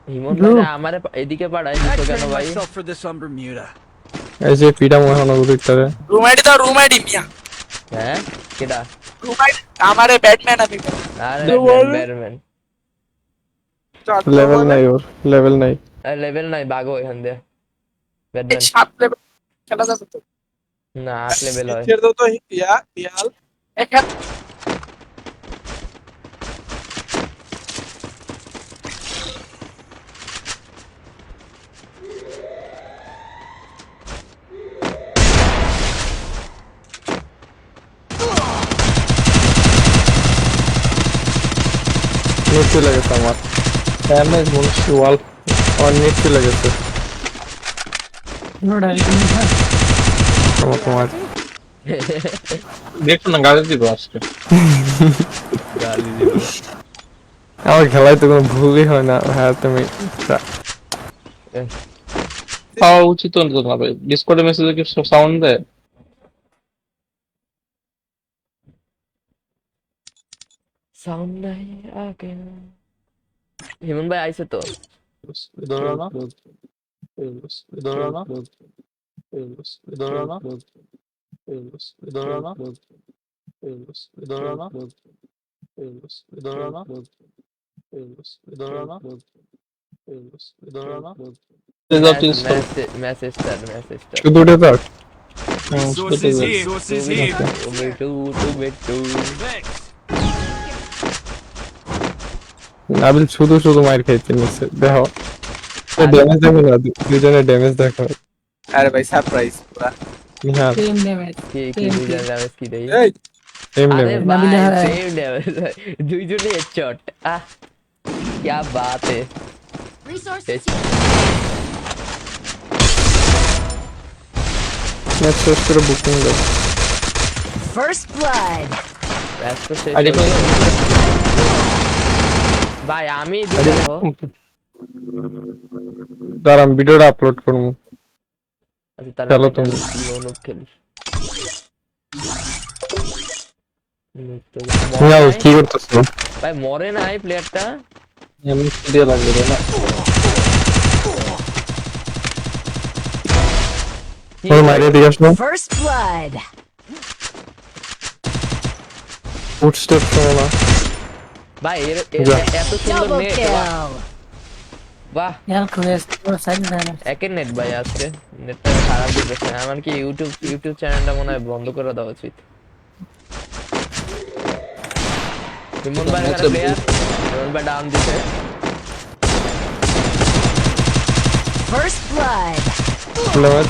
হিমন ভাই আমারে এদিকে পাঠায় দিছো কেন ভাই? এই যে পিডা মোহন গুদিটারে রুম আইডি দাও, রুম আইডি মিয়া। হ্যাঁ কেডা? রুম আইডি আমারে ব্যাটম্যান আমি। আরে ব্যাটম্যান লেভেল নাই ওর, লেভেল নাই। লেভেল নাই, বাগো এখান দিয়ে এই ব্যাটম্যান 7 লেভেল খেলা যাবে তো। না 8 লেভেল হয়। ছেড়ে দাও তো ইয়াল। এখান নেট চলে গেছে আমার। ড্যামেজ মনসি ওয়াল আর নেট চলে গেছে। তোমার দেখো না গাড়ি দিব আজকে। গালি দিব। আমার খেলায় তো কোনো ভুলই হয় না। হ্যাঁ তুমি পাওয়া উচিত তো না ভাই, ডিসকর্ডে মেসেজে কি সাউন্ড দেয়? সাউন্ড নাই আগে। হিমন ভাই আইছে তো। ধরো না ধরো না ধরো না ধরো না ধরো না ধরো না ধরো না ধরো না মেসেজ স্টার শুধু ওটা তো নাবিল শুধু শুধু মার খাইতে নিচ্ছে। দেখো ড্যামেজ দেখো না, দুজনের ড্যামেজ দেখো। আরে ভাই সারপ্রাইজ পুরা। হ্যাঁ কি দুইজন ড্যামেজ কি দেই? এই সেম अरे ড্যামেজ। भाई सेम डैमेज দুইজনই হেডশট। আহ क्या बात है। ম্যাচ শেষ করে বুকিং দাও। First blood. ম্যাচ তো শেষ আরে হলো। ভাই আমি দেখো দাঁড়ান ভিডিওটা আপলোড করবো। আচ্ছা তাহলে চলো তুমি। অনুপ খেলি। মিয়াও কি করতেছো? ভাই মরে নাই প্লেয়ারটা। এমনি দিয়ে লাগবে না। ওর মাইরে দিয়ে আসলো। First blood. ফুটস্টেপ শোনো না। ভাই যা। এত সুন্দর Double নেট। kill. বাহ একের নেট ভাই আজকে নেটটা খারাপ দিতেছে। আমার কি ইউটিউব চ্যানেলটা মনে হয় বন্ধ করে দেওয়া উচিত। হিমন ভাই এখানে প্লেয়ার, হিমন ভাই ডাউন দিছে। First blood. হ্যালো ম্যাচ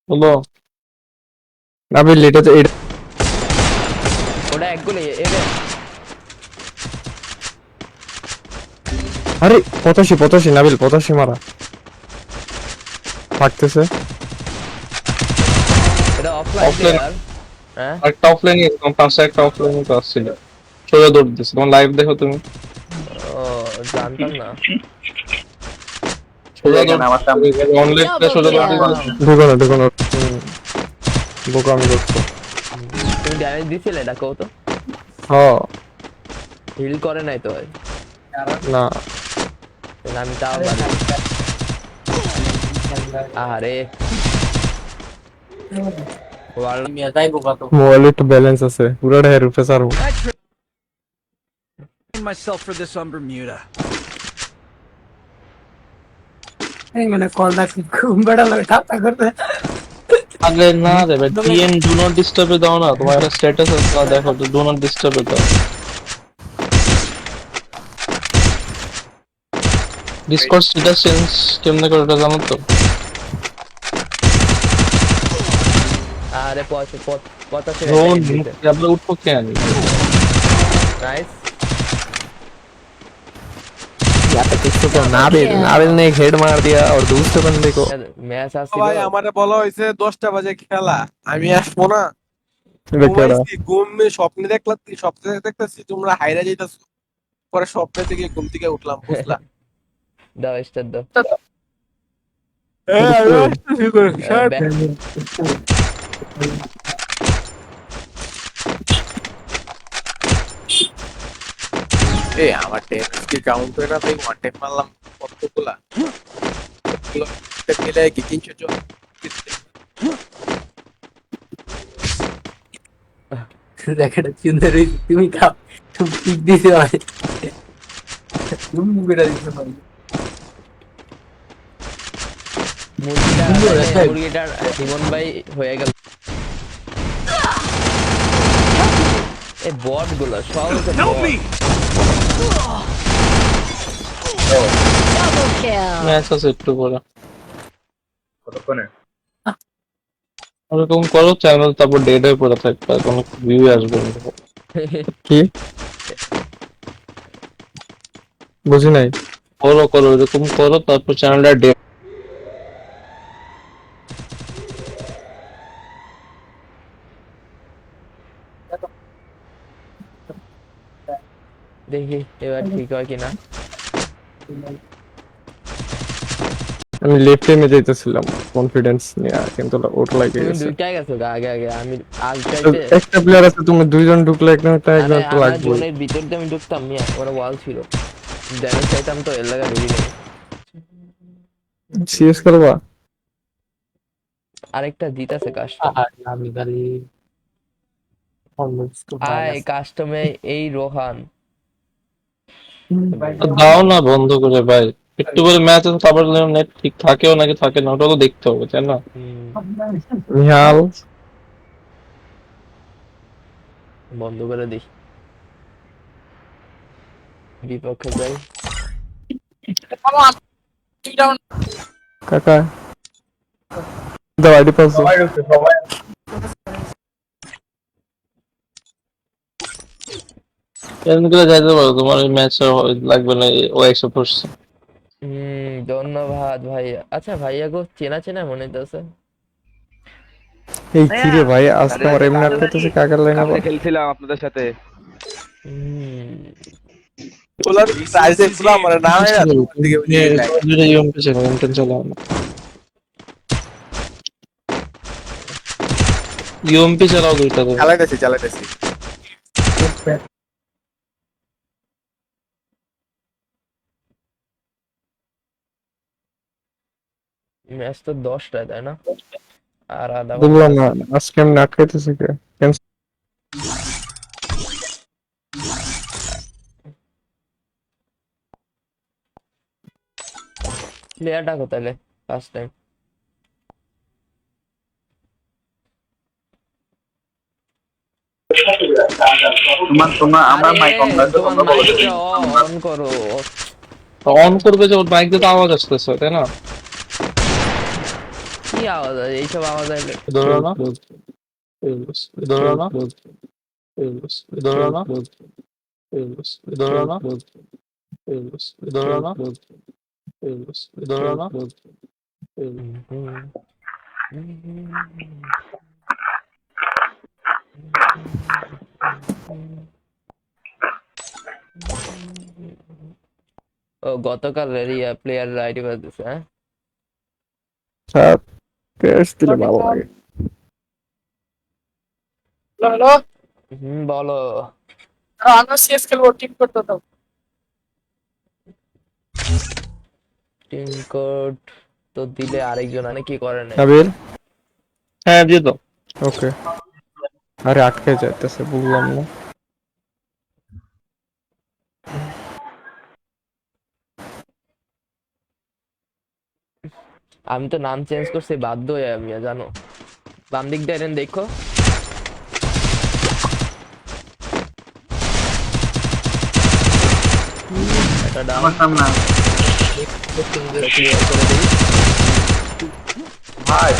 বলো নাবিল এটা তো এটা ওটা এক গোলে এবে। আরে 85 নাবিল 85 মারা থাকতেছে। এটা অফলাইন Offline. প্লেয়ার। হ্যাঁ একটা অফলাইনে একদম পাশে একটা অফলাইনে তো আসছিল, সোজা দৌড় দিচ্ছে। তোমার লাইভ দেখো তুমি, ও জানতাম না। সোজা দৌড় অনলাইন সোজা দৌড় দিচ্ছে। ঢুকো না বোকা আমি করছো। তুমি ড্যামেজ দিছিলে এটা কও তো। হ্যাঁ হিল করে নাই তো ভাই। না আমি তাও পারি। আরে ওয়ার্ল্ড মিয়া যাই বোকা তো। মোবাইলে একটু ব্যালেন্স আছে পুরোটা হের উপরে ছাড়বো। myself for this on Bermuda. এই মানে কল দা কুম্বাড়া লাগে ঠাপটা করতে। আগে না দেবে টিএন ডু নট ডিস্টার্বে দাও না, তোমার একটা স্ট্যাটাস আছে না, দেখো তো ডু নট ডিস্টার্বে দাও। ডিসকর্ড স্ট্যাটাস চেঞ্জ কেমনে করে ওটা জানো তো? আরে 85 রোন আমরা উঠবো কেন? নাইস। नाबिल ने एक हेड मार दिया और दूसरे बंदे को। ম্যাচ আসছিল। ভাই আমারে বলা হয়েছে 10টা বাজে খেলা, আমি আসবো না। এটা কেডা? ঘুমাইছি, ঘুমে স্বপ্নে দেখলাম, স্বপ্নে দেখতেছি তোমরা হাইরা যাইতাছো। পরে স্বপ্নে থেকে ঘুম থেকে উঠলাম, বুঝলা? দাও স্টার দাও। এটা কে? ব্যাক। আমার ড্যামেজ কি কাউন্ট হয় না ভাই? ওয়ান টাইম মারলাম কতগুলা, কতগুলো মিলে কি 300 জন। জ্যাকেটটা সুন্দর হয়েছে, তুমি খাও, তুমি পিক দিতে হয়, তুমি মুখেটা দিতে পারি। মুরগিটার জীবন ভাই হয়ে গেল। এই বট গুলো সব হচ্ছে bot। Double kill. ম্যাচ আছে একটু পরে। ওরকম করো চ্যানেল, তারপর ডেড হয়ে পড়ে থাকবে, আর কোনো ভিউ আসবে না। কি? বুঝি নাই। করো করো, এরকম করো, তারপর চ্যানেলটা ডেড। দেখি এবার ঠিক হয় কিনা। আমি লেফট টাইমে যাইতেছিলাম কনফিডেন্স নিয়ে, কিন্তু ওট লাগে তুমি গেছে। দুইটাই গেছো গা, আগে আগে আমি তো চাইতে। একটা প্লেয়ার আছে, তুমি দুইজন ঢুকলে একজন আরে একজন তো আমার লাগবে। জোনের ভিতর দিয়ে আমি ঢুকতাম মিয়া, ওরা ওয়াল ছিল, ড্যামেজ চাইতাম তো এর লাগা ঢুকি নাই। সিএস করবা? আরেকটা জিত আছে কাস্টম। আমি খালি আয় কাস্টমে এই রোহান। দাও না বন্ধ করে ভাই, একটু করে ম্যাচ আছে, তারপর নেট ঠিক থাকেও নাকি থাকে না, ওটা তো দেখতে হবে, তাই না? নিহাল বন্ধ করে দিই, বিপক্ষে যাই। কাকা দাও আইডি পাস দাও। এরকম করে যাইতে পারো, তোমার এই ম্যাচ লাগবে না, ও 100 পড়ছে। ধন্যবাদ ভাইয়া। আচ্ছা ভাইয়া গো চেনা চেনা মনে হইতেছে। এই কি রে ভাই, আজকে আমার এমনি আটকাইতেছে কাকার লাইনে কালকে খেলছিলাম আপনাদের সাথে। ওলার প্রাইস দেখছিল আমার না হয় না তোমার দিকে ওই যে লাই। ইউএমপি চালাও, ইউএমপি চালাও না, ইউএমপি চালাও দুইটা করে। চালাইতেছি চালাইতেছি। ম্যাচ তো 10টায় তাই না, আর আধা ঘন্টা বুঝলাম না আছে। আজকে এমনি আটকাইতেছে কে? প্লেয়ারটা কোথায় ফার্স্ট টাইম? আমার মাইক অন আছে, তোমার তোমরা বলো যদি। মাইকটা অন করো। অন করবে যে, ওর মাইক দিয়ে তো আওয়াজ আসতেছে, তাই না? কি আওয়াজ হয় এইসব আওয়াজ আইলে? ধরো না, ধরো না, ধরো না, ধরো না, ধরো না, ধরো না। ও গতকাল প্লেয়ার আইডি পাস দিছে, হ্যাঁ? স্যার পেস দিলে ভালো লাগে। হ্যালো, বলো। আমরা সিএস খেলবো, টিম করতে দাও। টিম কোড তো দিলে আরেকজন আনে কি করে না। আবির হ্যাঁ দিয়ে দাও। ওকে। আরে আটকে যাইতেছে, বুঝলাম না। আমি তো নাম চেঞ্জ করছি বাধ্য হয়ে, আমি জানো। বাম দিক দিয়ে দেখো, এটা ডাউন। আমার সামনে ক্লিয়ার করে দিই। ভাই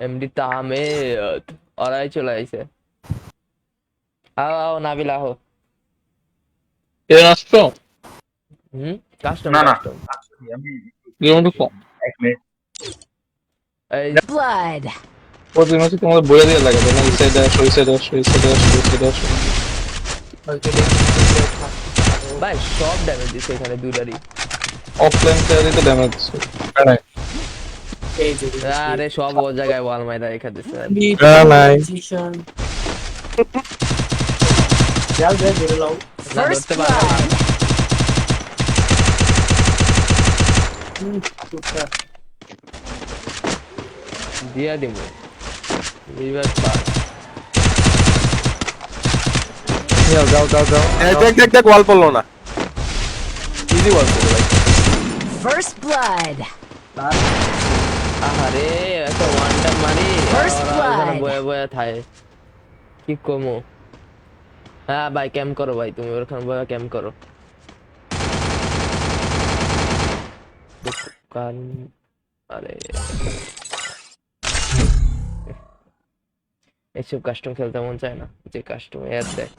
এমডি তাহমেদ ওরাই চলে আইছে। আও আও নাবিল আহো। এর আসছো কাস্টম না না কাস্টম আমি গেম ঢুকো। 1 মিনিট এই Blood. প্রতিদিন হচ্ছে তোমাদের বলে দিয়ে লাগে যে না এই সাইডে আসো এই সাইডে আসো এই সাইডে আসো এই সাইডে আসো। ভাই সব ড্যামেজ দিছে এখানে দুইটারই। অফলাইন প্লেয়ারই তো ড্যামেজ দিচ্ছে। এই যে আরে সব ও জায়গায় ওয়াল মাইরা রেখে দিছে। নাই পজিশন যাও যাও ধরে লাও না First ধরতে পারবো না। টুকটা দিয়া দিমু রিভার্স পার। যাও যাও যাও যাও দেখ ওয়াল পড়লো না, ইজি ওয়াল পড়লো ভাই। First blood. আহারে একটা ওয়ান টাইম মারি First আর ওখানে blood. বয়ে বয়ে থায় কি কমু। হ্যাঁ ভাই ক্যাম্প করো ভাই, তুমি ওখানে বয়ে ক্যাম্প করো। দোকান আরে এসব কাস্টম খেলতে মন চায় না, যে কাস্টম এর দেয়।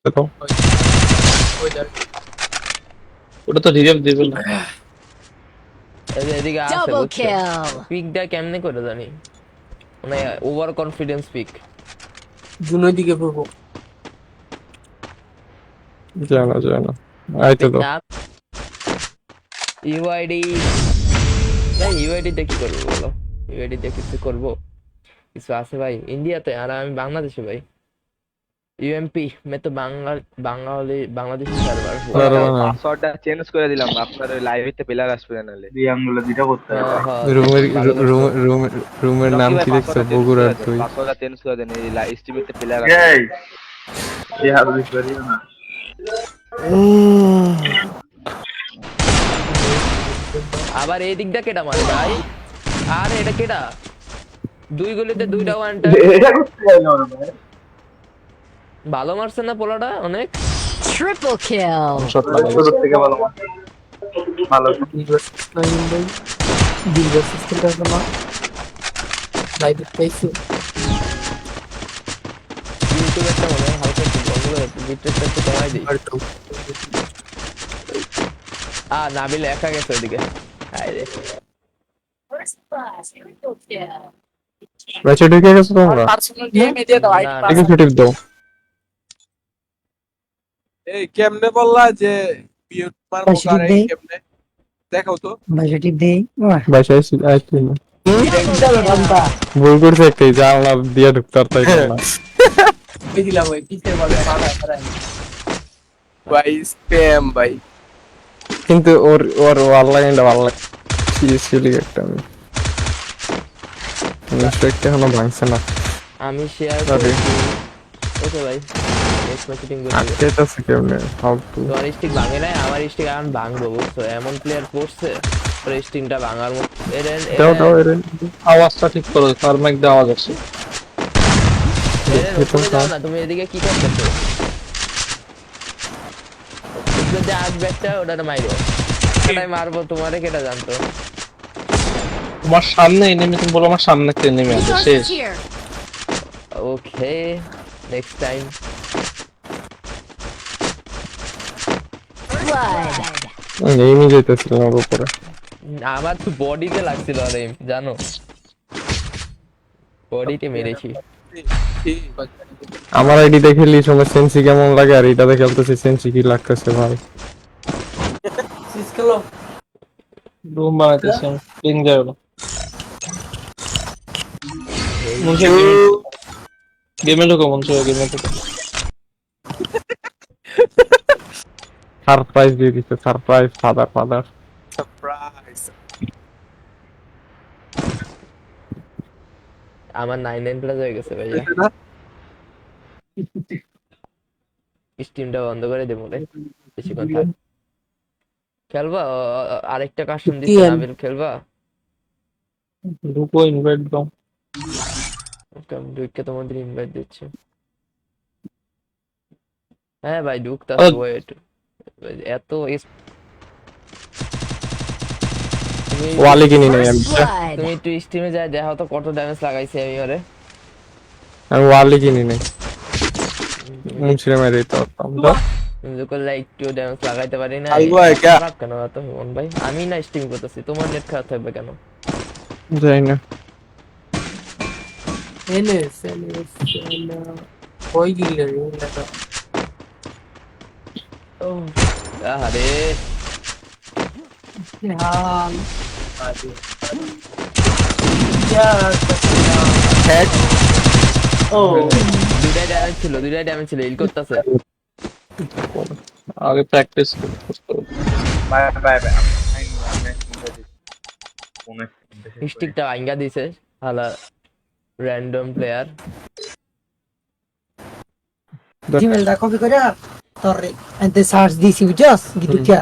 দেখো ওটা তো রিভাইভ দিবে না। এই যে এদিকে আছে Double বুঝছো? kill. পিক দা কেমনে করে জানি, মানে ওভার কনফিডেন্স পিক। দুনোই দিকে পড়বো জানো জানো আইতো তো ইউআইডি ভাই, ইউআইডি তে কি করবো বলো? ইউআইডি তে কিছু করবো? কিছু আছে ভাই ইন্ডিয়াতে, আর আমি বাংলাদেশে ভাই। ইউএমপি মে তো বাংলাদেশি সার্ভার। পাসওয়ার্ডটা চেঞ্জ করে দিলাম, আপনার ওই লাইভেতে প্লেয়ার আসবে না নালে। দুই আঙ্গুলে দুইটা করতে হবে। রুমের নাম কি দেখছো? বগুড়ার তুই। পাসওয়ার্ডটা চেঞ্জ করে দেন, এই স্ট্রিমেতে প্লেয়ার এই আসবে। এই হাবি করিও না। আবার এই দিকটা কেটা মারে ভাই? আর এটা কেটা? দুই গুলিতে দুইটা ওয়ান টাইম। এটা করতে যাইলো না ভাই। ভালো মারছে না পোলাটা অনেক। Triple kill. শট লাগে। ছোট থেকে ভালো মার। ভালো ডিভাইস সিস্টেমটা না লাইভ পাইছো ইউটিউবেরটা মনে হয় হালকা একটু বন্ধ করে বিটরেটটা একটু কমাই দিই। নাবিল একা গেছে ওদিকে। আরে First blood. Triple kill. ম্যাচে ঢুকে গেছো তোমরা? পার্সোনাল গেমে দিয়ে দাও আইডি দেখি ছুটি দাও। এই কেমনে বললা যে মিউট মারবো কারে কেমনে দেখাও তো। বাসায় আইছি না। ভুল করছে একটাই, জানলা দিয়ে ঢুকতে আর তাই না। পাস দিলাম ওই পিছে বলে পাড়া ভাই স্প্যাম ভাই। কিন্তু ওর ওর ওয়াল লাইনটা ভালো লাগে। সিরিয়াসলি একটা আমি ইনস্ট্রাক্ট এখনো ভাঙছে না। আমি শেয়ার Sorry. করছি। ওকে ভাই নেক্সট ম্যাচ শুটিং করে আজকে তো কেমনে হাউ টু তোমার স্টিক ভাঙে নাই, আমার স্টিক এখন ভাঙবো বুঝছো? এমন প্লেয়ার পড়ছে ওর স্টিকটা ভাঙার মতো। দাও দাও এর আওয়াজটা ঠিক করো, ফার্মাইক দিয়ে আওয়াজ আসছে। না তুমি এদিকে কি করতেছো? যদি আসবে একটা ওটা মাইরো, এটাই মারবো। তোমারে কেটা জানতো? তোমার সামনে এনিমি, তুমি বলো আমার সামনে একটা এনিমি আছে, শেষ। Resources here. Okay next time. Blood. নেমে যেতেছিল ওর উপরে। আমার তো বডিতে লাগছিল আরে জানো, বডিতে মেরেছি। আমার আইডি দেখে লি সময় সেন্সি কেমন লাগে, আর এটা দেখে বলতেছি সেন্সি কি লাগতেছে ভাই। সিস খেলো রুম বানাইতেছি আমি, পিং যাবে না। গেমে ঢোকো মন চায়, গেমে ঢোকো। সারপ্রাইজ দিয়ে দিচ্ছে, সারপ্রাইজ ফাদার ফাদার। সারপ্রাইজ। আমার 99 প্লাস হয়ে গেছে ভাইয়া। স্টিমটা বন্ধ করে দেবো রে, বেশি কথা। খেলবা? আরেকটা কাস্টম কি দিচ্ছে আর? নাবিল, খেলবা? ঢুকো ইনভাইট দাও। ওকে, আমি ঢুকে তোমাদের ইনভাইট দিচ্ছি। হ্যাঁ ভাই ঢুকতাছে, ওয়েট। এত তুমি ওয়ালে কিনি নাই First আমি blood. তুমি একটু স্ট্রিমে যাই দেখো তো কত ড্যামেজ লাগাইছে আমি ওরে। আমি ওয়ালে কিনি নাই মুনশিরে মেরে দিতে পারতাম তো। তুমি যে করলে একটু ড্যামেজ লাগাইতে পারি না, আইবো এত একা। খারাপ কেন এত হিমন ভাই? আমি না স্ট্রিম করতেছি, তোমার নেট খারাপ থাকবে কেন? যাই না এনএস ওই গিলে আরে হাল ও দুইটাই ড্যামেজ ছিল হিল করতেছে। আগে প্র্যাকটিস করতে হবে। বাই বাই বাই স্টিকটা ভাঙ্গা দিছে হালা র্যান্ডম প্লেয়ার। জিমেলটা কপি করে তোর এতে সার্চ দিছি বুঝছস গিটুকা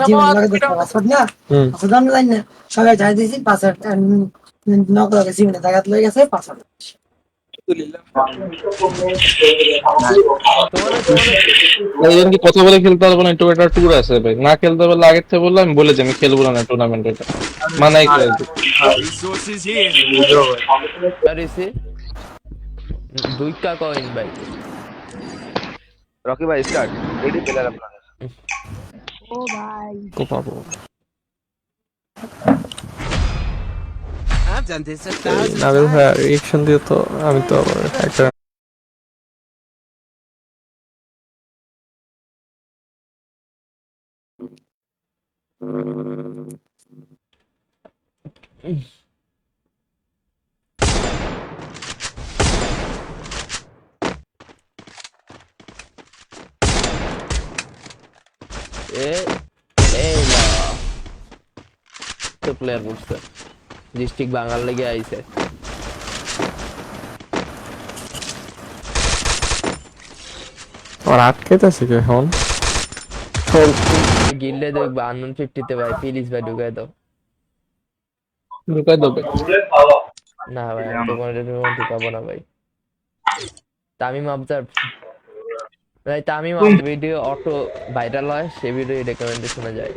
জিমেল লাগে দেখো পাসওয়ার্ড না হুম পাসওয়ার্ড আমি জানি না সবাই যাই দিছি পাসওয়ার্ড নক লাগে জিমেলটা জায়গা লয়ে গেছে পাসওয়ার্ড এইজন কি কথা বলে খেলতে পারবো না, একটু একটা ট্যুর আছে ভাই, না খেলতে পারলে আগের থেকে বললাম, আমি বলে যে আমি খেলবো না টুর্নামেন্ট, এটা মানাই করে দিই। আরেছে দুইটা কয়েন ভাই। রকি ভাই স্টার্ট, রেডি প্লেয়ার আপনাদের। তো পাবো নাবিল ভাই রিঅ্যাকশন দিয়ে তো আমি তো আবার একটা এ এই না তো প্লেয়ার বলছে ডিস্ট্রিক্ট বাঙাল লেগে আইছে। আর আটকেতেছে কি এখন গিল্লে দেখবা আননোন 50 তে ভাই, প্লিজ ভাই ঢুকাই দাও। ঢুকাই দেবে। না ভাই আমি তোমার ঢুকাবো না ভাই। তামিম অবজার্ভ ভাই, তামিম ভিডিও অটো ভাইরাল হয়, সে ভিডিও রেকমেন্ডেশনে যায়।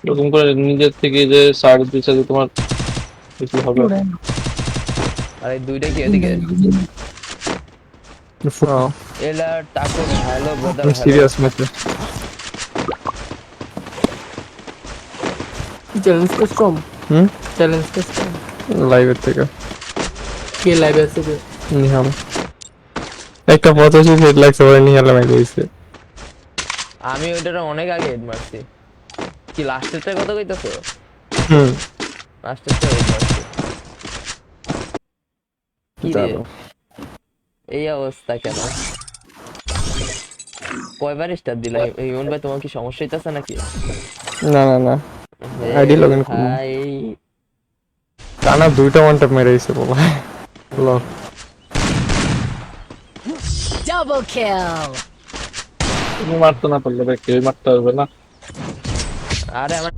এরকম করে নিজের থেকে যে সার্চ দিচ্ছে যে তোমার কিছু হবে। আর এই দুইটা কি এদিকে এলা টাকো hello brother hello. Serious match challenge custom hmm challenge custom লাইভের থেকে কে লাইভে আছে যে নিহাল একটা 85 হেড লাগছে পরে নিহাল আমি কইছে আমি ওইটার অনেক আগে হেড মারছি। কি লাস্টেরটা কথা কইতাছো? হুম লাস্টেরটা হেড মারছি। কি রে জানো। এই অবস্থা কেন? কয়বার স্টার দিলা ইমন ভাই? তোমার কি সমস্যা হইতাছে নাকি? না না না আইডি লগইন করব ভাই টানা দুইটা ওয়ান ট্যাপ মেরে দিছে বলা ল Double kill. তুমি মারতে না পারলে ভাই কেউ মারতে পারবে না। আরে আমার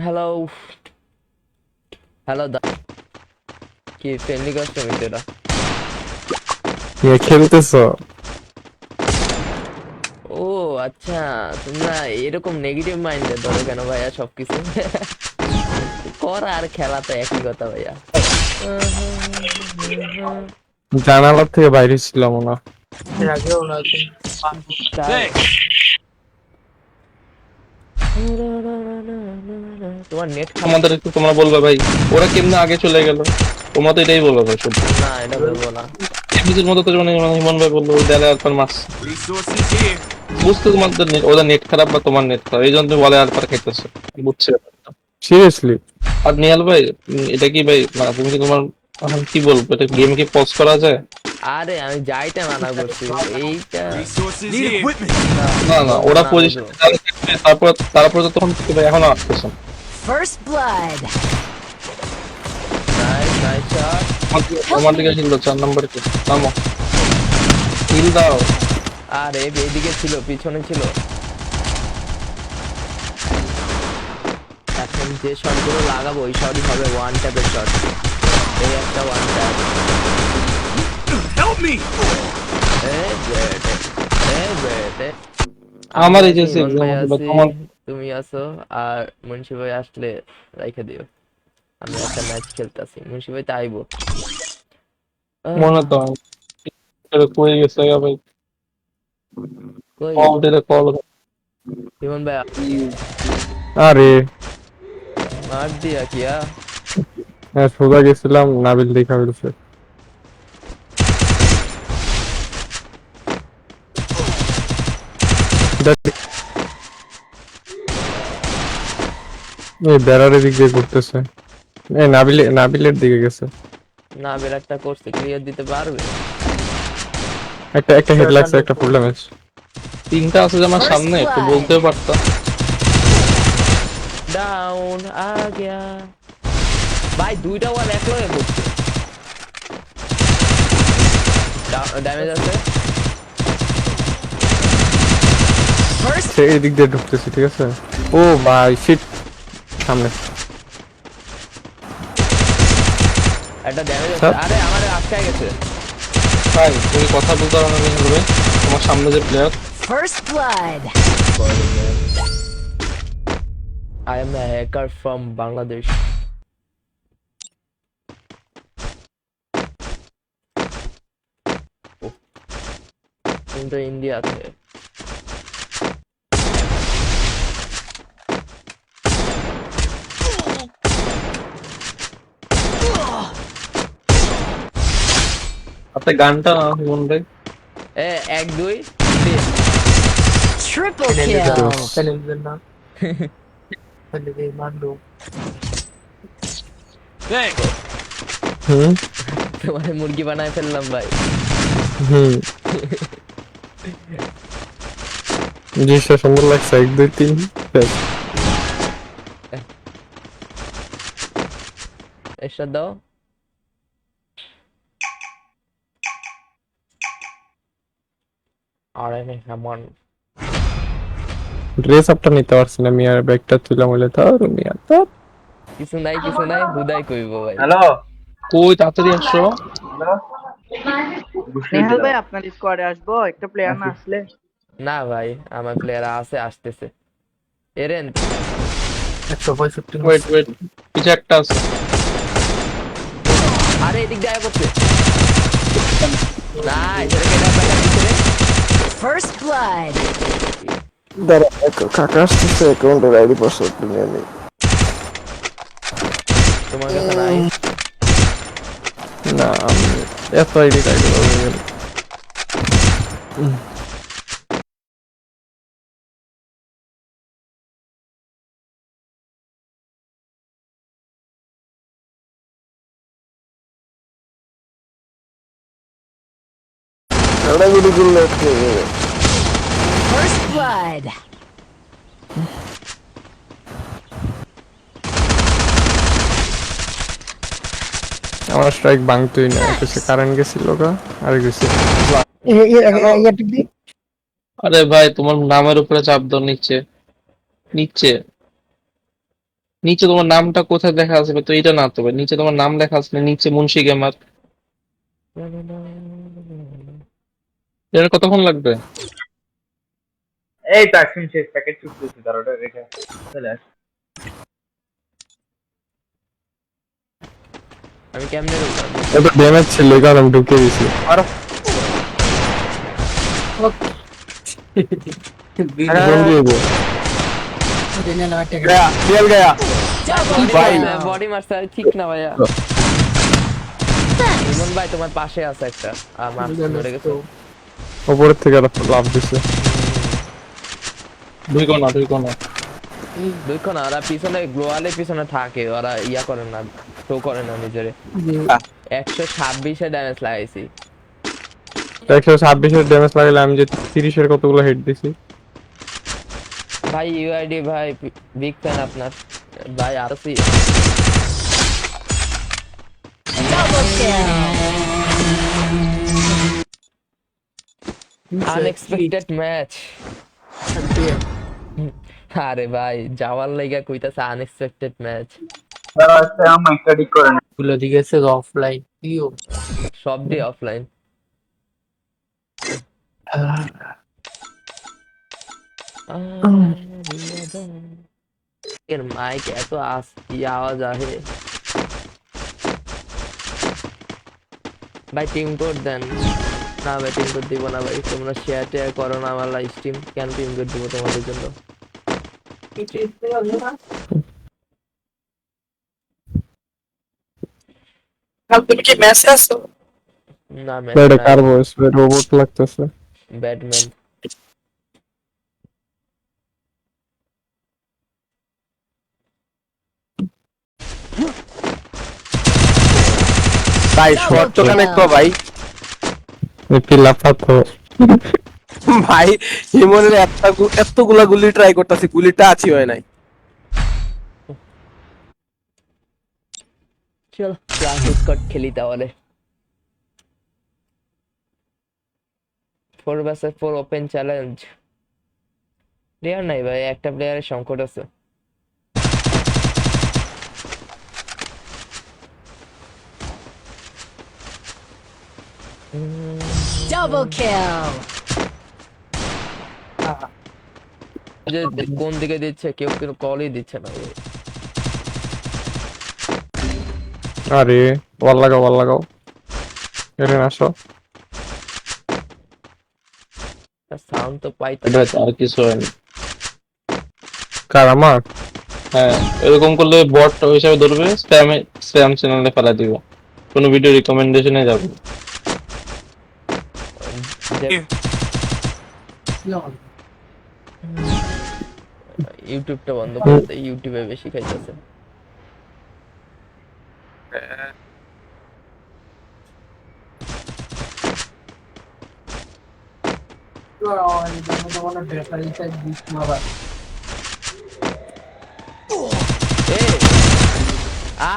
হ্যালো হ্যালো কি ফ্রেন্ডলি কাস্টমার এটা? নিয়ে খেলতেছো ও আচ্ছা, তোমরা এরকম নেগেটিভ মাইন্ডে ধরো কেন ভাইয়া সবকিছু? করা আর খেলা তো একই কথা ভাইয়া। জানালার থেকে বাইরে ছিলাম না এর আগেও না তোমার নেট আমাদের একটু তোমরা বলবে ভাই ওরা কেমনে আগে চলে গেল, তোমরা তো এটাই বলবে ভাই শুধু। না এটা বলবো না। নিজের মতো তো মানে হিমন ভাই বললো দেয়ালে আর পার মাস বুঝতে তোমাদের ওদের নেট খারাপ বা তোমার নেট খারাপ, এই জন্য তুমি বলে আর পার খাইতেছো, বুঝছে ব্যাপারটা। সিরিয়াসলি আর নিহাল ভাই এটা কি ভাই মানে তুমি কি তোমার এখন কি বলবো, এটা গেম কি পজ করা যায়? আরে আমি যাইতে মানা করছি এইটা। না না ওরা পজিশন তারপর তো তখন কি ভাই এখনো আসতেছে First blood. Nice shot. আমার দিকে ছিল 4 নম্বরে কি নামো হিল দাও। আরে এদিকে ছিল, পিছনে ছিল। এখন যে শটগুলো লাগাবো ওই শটই হবে ওয়ান ট্যাপের শট। এই একটা ওয়ান ট্যাপ। Help me. আমার এই যে তুমি আছো আর মুন্সি ভাই আসলে রাইখে দিও। আমি একটা ম্যাচ খেলতেছি, মুন্সি ভাই তো আইবো। মনে তো কই গেছে ভাই, কই কল ইমন ভাই আরে মার দিয়া কিয়া। হ্যাঁ সোজা গেছিলাম, নাবিল দেখা ফেলছে। এই বেড়ারের দিক দিয়ে ঘুরতেছে। নাবিলের দিকে গেছে। না বেরাটটা করছে, ক্লিয়ার দিতে পারবে। একটা হেড লাগছে, একটা ফুল ড্যামেজ। 3টা আছে যে আমার সামনে, একটু বলতেও পারতাম। ডাউন আ গয়া ভাই, 2টা ওয়াল এক লগে করছে। ড্যামেজ আছে। সে এই দিক দিয়ে ঢুকতেছে, ঠিক আছে। ও ভাই শিট, সামনে একটা ড্যামেজ আছে। আরে আমার আটকে গেছে ভাই তুমি কথা বলতে পারো না কেন ভাই? তোমার সামনে যে player. First blood. I am a hacker from Bangladesh. কিন্তু ইন্ডিয়াতে আপনি গানটা মন ভাই। 1 2 3 Triple kill. চ্যালেঞ্জের না তাহলে মারলো। তোমার মুরগি বানায় ফেললাম ভাই। জিনিসটা সুন্দর লাগছে। 1 2 3 এসা দাও। আরে কেমন ড্রেস আপটা নিতে পারছি না, মিয়ার ব্যাগটা তুলাম বলে তো মিয়া তো কিছু নাই হুদাই কইব ভাই। হ্যালো কই তাড়াতাড়ি আসো। নেহাল ভাই আপনার স্কোয়াডে আসবো, একটা প্লেয়ার না আসলে। না ভাই, আমার প্লেয়ার আছে, আসতেছে। এরেন 165 ওয়েট কিছু একটা আছে। আরে এদিক দিয়ে করছে। নাইস, এটা কেটে আপনার দিছে রে। First blood. দাঁড়া, কাকা আসতেছে, অ্যাকাউন্টের আইডি পাসওয়ার্ড নিয়ে নেই। তোমার কাছে নাই? না আমি এত আইডি টাইডি First blood. আমার স্ট্রাইক ভাঙতোই না, কিছু কারেন্ট গেছিল গা আর গেছে। আরে ভাই তোমার নামের উপরে চাপ দাও, নিচে নিচে নিচে তোমার নামটা কোথায় দেখা আছে? তো এটা না, তো ভাই নিচে তোমার নাম লেখা আছে না, নিচে মুন্সি গেমার। এর কতক্ষণ লাগবে? এই তো একদম শেষ প্যাকেট চুপতেছি, তার ওটা রেখে চলে আস। আমি কেমনে বললাম? এত ড্যামেজ ছিল এই কারণে আমি ঢুকে দিয়েছি। আর বডি মারছে, ঠিক না ভাইয়া। ইমন ভাই তোমার পাশে আছে একটা, আমার মরে গেছে। উপরের থেকে লাভ দিছে। দুই কোনা দেখো না, ওরা পিছনে গ্লোয়ালের পিছনে থাকে, ওরা ইয়া করে না, শো করে না নিজেরে। 126 ড্যামেজ লাগাইছি। 126 ড্যামেজ লাগাইলে আমি যে 30 কতগুলো হেড দিছি ভাই ইউআইডি ভাই, বিগ ফ্যান আপনার। ভাই আসি Double kill. Unexpected match. আরে ভাই যাওয়ার লাইগা কইতাছে আনএক্সপেক্টেড ম্যাচ। গুলো দিকে অফলাইন কিও সব দিয়ে অফলাইন। এর মাইক এত আওয়াজ আহে ভাই। টিম কোড দেন। না ভাই টিম কোড দিব না ভাই, তোমরা শেয়ার করো না আমার লাইভ স্ট্রিম, কেন টিম কোড দিব তোমাদের জন্য? তুমি কি ম্যাচে আছো? না এটা কার ভয়েস? রোবট লাগতেছে। ব্যাটম্যান। ভাই শর্ট কানেক্ট কর ভাই। পিলা পাতো ভাই ইমনের এতগুলা গুলি ট্রাই করতেছি, গুলিটা আছি হয় নাই। চলো ক্লাস স্কট খেলি তাহলে। 4 vs 4 ওপেন চ্যালেঞ্জ। প্লেয়ার নাই ভাই, একটা প্লেয়ারের সংকট আছে। Double kill. যে কোন দিকে দিচ্ছে কেউ কেউ কলই দিচ্ছে না। আরে ওয়াল লাগাও এখানে আসো। সাউন্ড তো পাইতো এটা আর কিছু হয়নি। কার আমার? হ্যাঁ, এরকম করলে বট হিসাবে ধরবে, স্প্যাম চ্যানেলে ফেলা দিব, কোনো ভিডিও রিকমেন্ডেশনে যাবে। ইউটিউবটা বন্ধ করতে, ইউটিউবে বেশি খাইতেছে।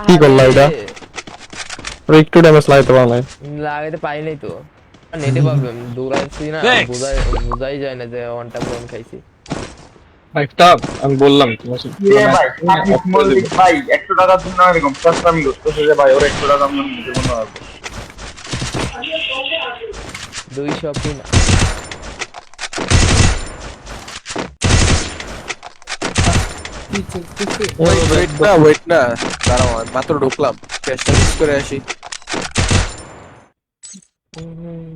কি করলা এটা? একটু ড্যামেজ লাগাইতে পারো নাই। লাগাইতে পাই নাই তো, নেটে প্রবলেম। দৌড়াচ্ছি না, বোঝাই যায় না যে ওয়ানটা কোন খাইছি। একটা আমি বললাম তোমার ভাই 100 টাকার জন্য এরকম কাস্টমি করতেছে যে ভাই ওর 100 টাকা আমি নিজে মনে হয় 200 পিন। ওয়েট না দাঁড়াও, আমি মাত্র ঢুকলাম, ক্যাশটা মিস করে আসি।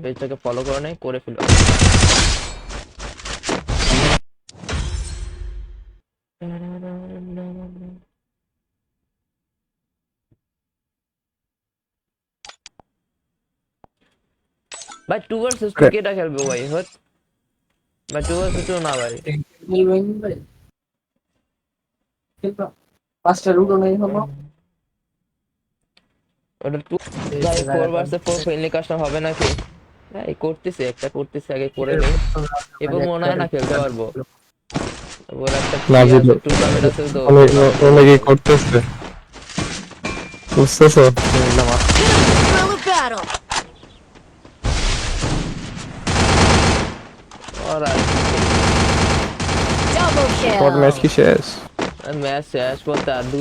পেজটাকে ফলো করে নাই, করে ফেলো। ভাই 2 vs 2 কেটা খেলবে ভাই? হট ভাই 2 vs 2 না ভাই। পাঁচটা রুটো নেই হলো ওটা 2 ভাই 4 vs 4 ফ্রেন্ডলি কাস্টম হবে নাকি? এই করতেছে, একটা করতেছে, আগে করে নেই, এবার মনে হয় না খেলতে পারবো। ওর একটা টুর্নামেন্ট আছে তো, অনেকে করতেছে, বুঝতেছো? Thrill of battle. ওরা Double পর ম্যাচ kill. কি শেষ? ম্যাচ শেষ বলতে আর 2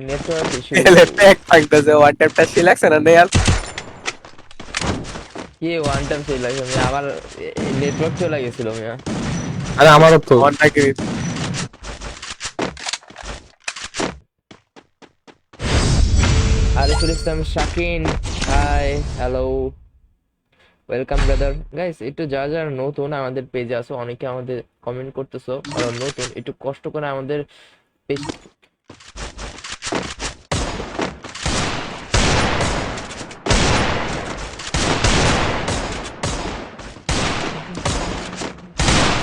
নেটওয়ার্ক ইস্যু। এলে প্যাক ফাইটাছে, ওয়ান ট্যাপটা সিলেকশন না নেয়াল। কি ওয়ান টাইম সেই লাগে আমি, আমার নেটওয়ার্ক চলে গেছিল মিয়া। আরে আমারও তো ওয়ানটা কি Ariful Islam Shakin, hi hello, welcome brother. Guys একটু যারা যারা নতুন আমাদের পেজে আসো, অনেকে আমাদের কমেন্ট করতেছো, নতুন একটু কষ্ট করে আমাদের পেজ